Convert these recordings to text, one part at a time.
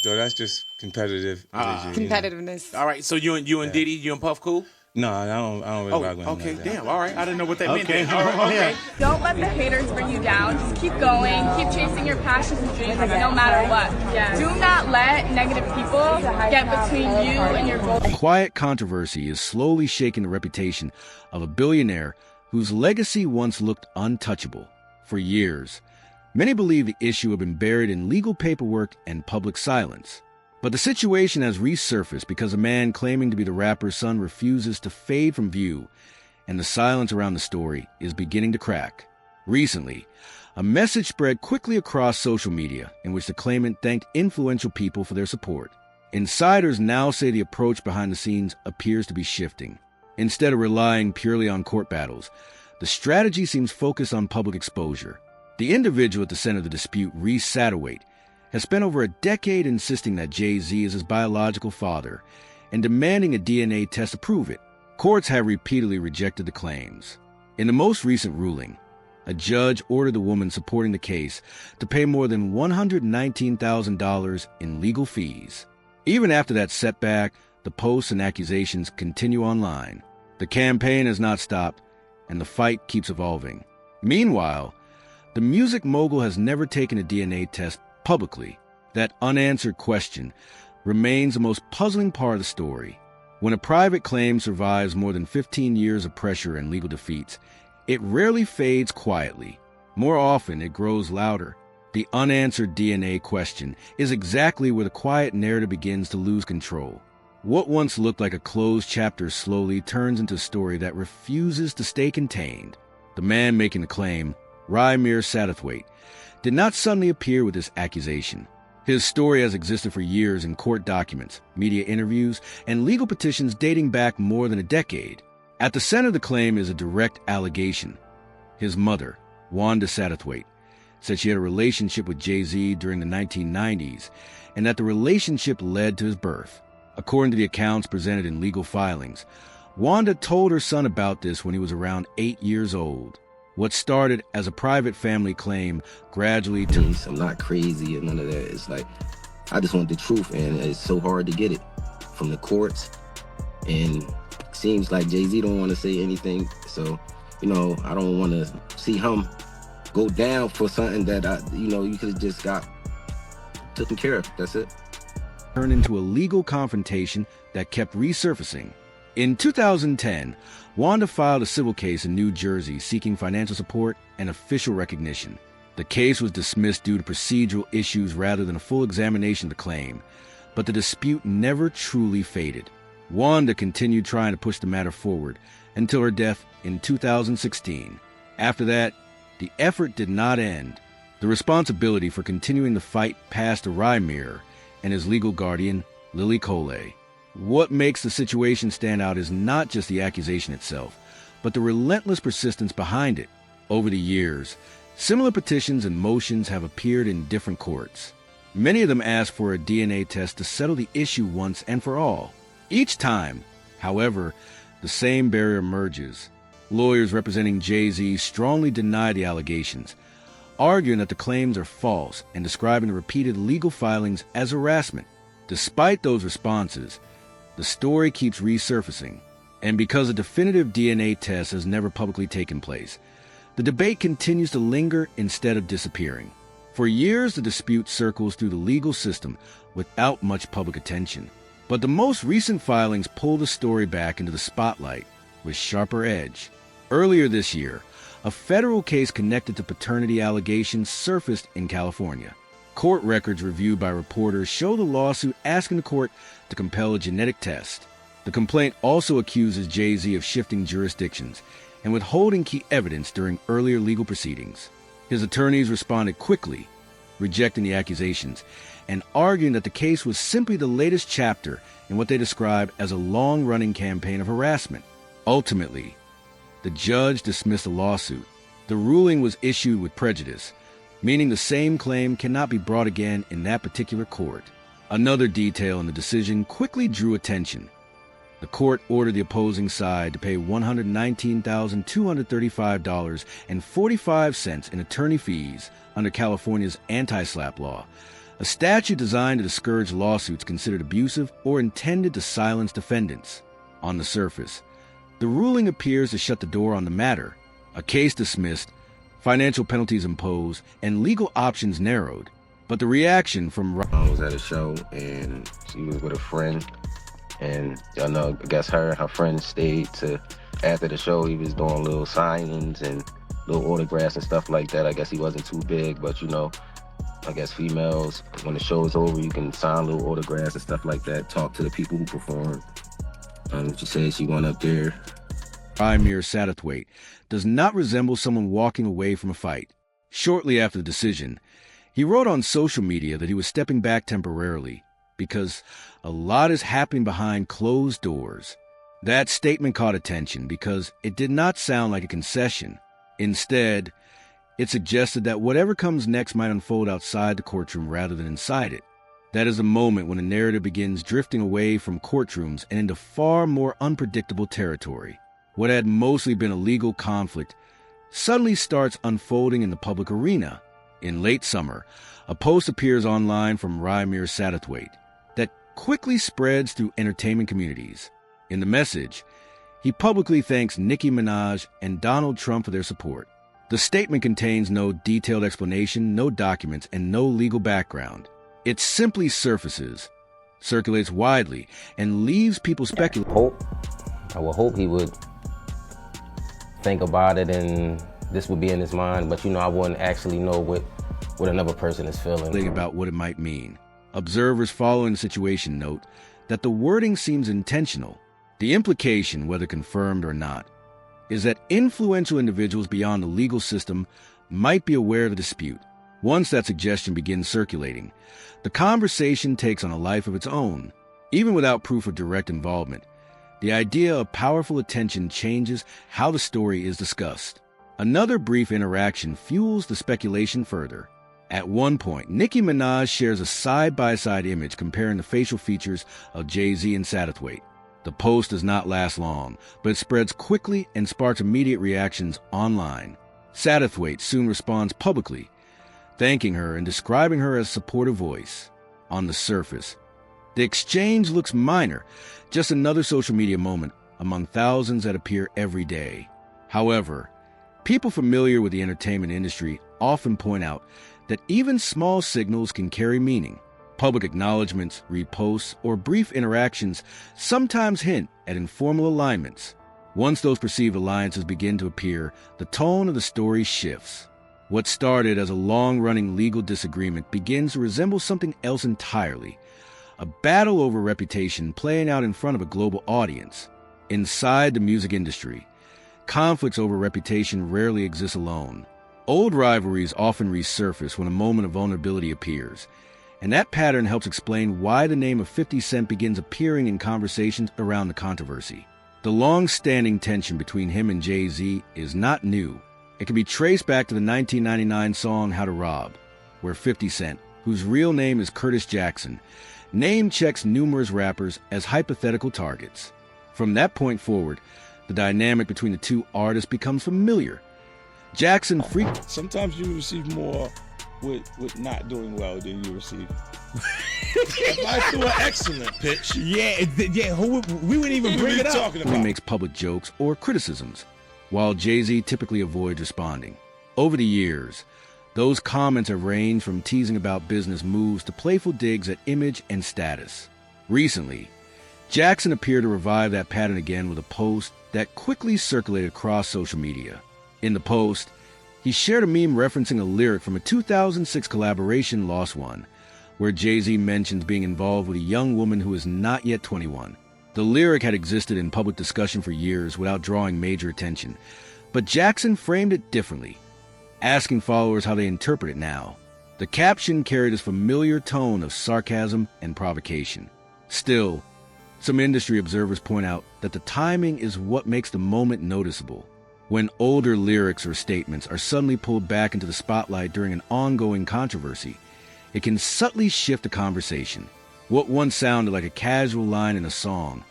though. That's just competitive energy. Competitiveness. All right, so you and Diddy, you and Puff cool? No, I don't really rock with him okay, like that. damn. All right, I didn't know what that meant. Okay. All right, okay. Don't let the haters bring you down. Just keep going. Keep chasing your passions and dreams no matter what. Do not let negative people get between you and your goals. Quiet controversy is slowly shaking the reputation of a billionaire whose legacy once looked untouchable. For years, many believe the issue had been buried in legal paperwork and public silence. But the situation has resurfaced because a man claiming to be the rapper's son refuses to fade from view, and the silence around the story is beginning to crack. Recently, a message spread quickly across social media in which the claimant thanked influential people for their support. Insiders now say the approach behind the scenes appears to be shifting. Instead of relying purely on court battles, the strategy seems focused on public exposure. The individual at the center of the dispute, Reese Satterwhite, has spent over a decade insisting that Jay-Z is his biological father and demanding a DNA test to prove it. Courts have repeatedly rejected the claims. In the most recent ruling, a judge ordered the woman supporting the case to pay more than $119,000 in legal fees. Even after that setback, the posts and accusations continue online. The campaign has not stopped, and the fight keeps evolving. Meanwhile, the music mogul has never taken a DNA test publicly. That unanswered question remains the most puzzling part of the story. When a private claim survives more than 15 years of pressure and legal defeats, it rarely fades quietly. More often, it grows louder. The unanswered DNA question is exactly where the quiet narrative begins to lose control. What once looked like a closed chapter slowly turns into a story that refuses to stay contained. The man making the claim, Rymir Satterthwaite, did not suddenly appear with this accusation. His story has existed for years in court documents, media interviews, and legal petitions dating back more than a decade. At the center of the claim is a direct allegation. His mother, Wanda Satterthwaite, said she had a relationship with Jay-Z during the 1990s and that the relationship led to his birth. According to the accounts presented in legal filings, Wanda told her son about this when he was around 8 years old. What started as a private family claim gradually turned. I'm not crazy or none of that. It's like, I just want the truth, and it's so hard to get it from the courts. And it seems like Jay-Z don't want to say anything. So, I don't want to see him go down for something that, you could have just got taken care of. That's it. Turned into a legal confrontation that kept resurfacing. In 2010, Wanda filed a civil case in New Jersey seeking financial support and official recognition. The case was dismissed due to procedural issues rather than a full examination of the claim, but the dispute never truly faded. Wanda continued trying to push the matter forward until her death in 2016. After that, the effort did not end. The responsibility for continuing the fight passed to Rymir and his legal guardian, Lily Coley. What makes the situation stand out is not just the accusation itself, but the relentless persistence behind it. Over the years, similar petitions and motions have appeared in different courts. Many of them ask for a DNA test to settle the issue once and for all. Each time, however, the same barrier emerges. Lawyers representing Jay-Z strongly deny the allegations, arguing that the claims are false and describing the repeated legal filings as harassment. Despite those responses, the story keeps resurfacing, and because a definitive DNA test has never publicly taken place, the debate continues to linger instead of disappearing. For years, the dispute circles through the legal system without much public attention. But the most recent filings pull the story back into the spotlight with sharper edge. Earlier this year, a federal case connected to paternity allegations surfaced in California. Court records reviewed by reporters show the lawsuit asking the court to compel a genetic test. The complaint also accuses Jay-Z of shifting jurisdictions and withholding key evidence during earlier legal proceedings. His attorneys responded quickly, rejecting the accusations and arguing that the case was simply the latest chapter in what they described as a long-running campaign of harassment. Ultimately, the judge dismissed the lawsuit. The ruling was issued with prejudice, meaning the same claim cannot be brought again in that particular court. Another detail in the decision quickly drew attention. The court ordered the opposing side to pay $119,235.45 in attorney fees under California's anti-SLAPP law, a statute designed to discourage lawsuits considered abusive or intended to silence defendants. On the surface, the ruling appears to shut the door on the matter, a case dismissed, financial penalties imposed, and legal options narrowed. But the reaction from I was at a show and she was with a friend, and I know, I guess her and her friend stayed to after the show. He was doing little signings and little autographs and stuff like that. I guess he wasn't too big, but you know, I guess females, when the show's over, you can sign little autographs and stuff like that, talk to the people who perform. She said she went up there. Rymir Satterthwaite does not resemble someone walking away from a fight. Shortly after the decision, he wrote on social media that he was stepping back temporarily because a lot is happening behind closed doors. That statement caught attention because it did not sound like a concession. Instead, it suggested that whatever comes next might unfold outside the courtroom rather than inside it. That is a moment when the narrative begins drifting away from courtrooms and into far more unpredictable territory. What had mostly been a legal conflict suddenly starts unfolding in the public arena. In late summer, a post appears online from Rymir Satterthwaite that quickly spreads through entertainment communities. In the message, he publicly thanks Nicki Minaj and Donald Trump for their support. The statement contains no detailed explanation, no documents, and no legal background. It simply surfaces, circulates widely, and leaves people speculating. I would hope he would think about it and this would be in his mind, but you know, I wouldn't actually know what another person is feeling. About what it might mean. Observers following the situation note that the wording seems intentional. The implication, whether confirmed or not, is that influential individuals beyond the legal system might be aware of the dispute. Once that suggestion begins circulating, the conversation takes on a life of its own. Even without proof of direct involvement, the idea of powerful attention changes how the story is discussed. Another brief interaction fuels the speculation further. At one point, Nicki Minaj shares a side-by-side image comparing the facial features of Jay-Z and Satterthwaite. The post does not last long, but it spreads quickly and sparks immediate reactions online. Satterthwaite soon responds publicly, thanking her and describing her as a supportive voice. On the surface, the exchange looks minor, just another social media moment among thousands that appear every day. However, people familiar with the entertainment industry often point out that even small signals can carry meaning. Public acknowledgments, reposts, or brief interactions sometimes hint at informal alignments. Once those perceived alliances begin to appear, the tone of the story shifts. What started as a long-running legal disagreement begins to resemble something else entirely. A battle over reputation playing out in front of a global audience. Inside the music industry, conflicts over reputation rarely exist alone. Old rivalries often resurface when a moment of vulnerability appears, and that pattern helps explain why the name of 50 Cent begins appearing in conversations around the controversy. The long-standing tension between him and Jay-Z is not new. It can be traced back to the 1999 song How to Rob, where 50 Cent, whose real name is Curtis Jackson, name-checks numerous rappers as hypothetical targets. From that point forward, the dynamic between the two artists becomes familiar. Jackson frequently... Sometimes you receive more with not doing well than you receive. I threw an excellent pitch. Yeah, we wouldn't even bring it up. Makes public jokes or criticisms, while Jay-Z typically avoids responding. Over the years, those comments have ranged from teasing about business moves to playful digs at image and status. Recently, Jackson appeared to revive that pattern again with a post that quickly circulated across social media. In the post, he shared a meme referencing a lyric from a 2006 collaboration, Lost One, where Jay-Z mentions being involved with a young woman who is not yet 21. The lyric had existed in public discussion for years without drawing major attention, but Jackson framed it differently, asking followers how they interpret it now. The caption carried his familiar tone of sarcasm and provocation. Still, some industry observers point out that the timing is what makes the moment noticeable. When older lyrics or statements are suddenly pulled back into the spotlight during an ongoing controversy, it can subtly shift the conversation. What once sounded like a casual line in a song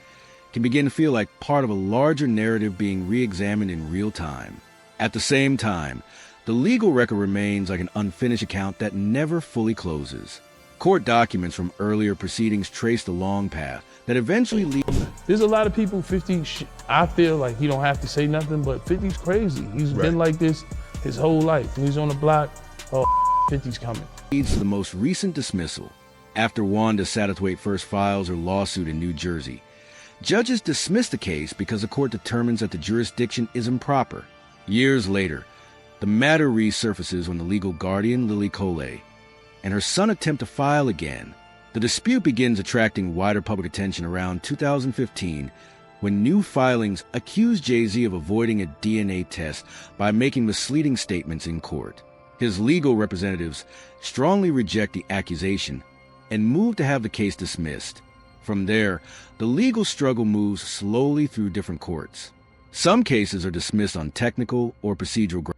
can begin to feel like part of a larger narrative being re-examined in real time. At the same time, the legal record remains like an unfinished account that never fully closes. Court documents from earlier proceedings traced a long path that eventually leads. There's a lot of people, 50, I feel like he don't have to say nothing, but 50's crazy. He's been like this his whole life. When he's on the block, oh, 50's coming. Leads to the most recent dismissal after Wanda Satterthwaite first files her lawsuit in New Jersey. Judges dismiss the case because the court determines that the jurisdiction is improper. Years later, the matter resurfaces when the legal guardian, Lily Coley, and her son attempt to file again. The dispute begins attracting wider public attention around 2015 when new filings accuse Jay-Z of avoiding a DNA test by making misleading statements in court. His legal representatives strongly reject the accusation and move to have the case dismissed. From there, the legal struggle moves slowly through different courts. Some cases are dismissed on technical or procedural grounds.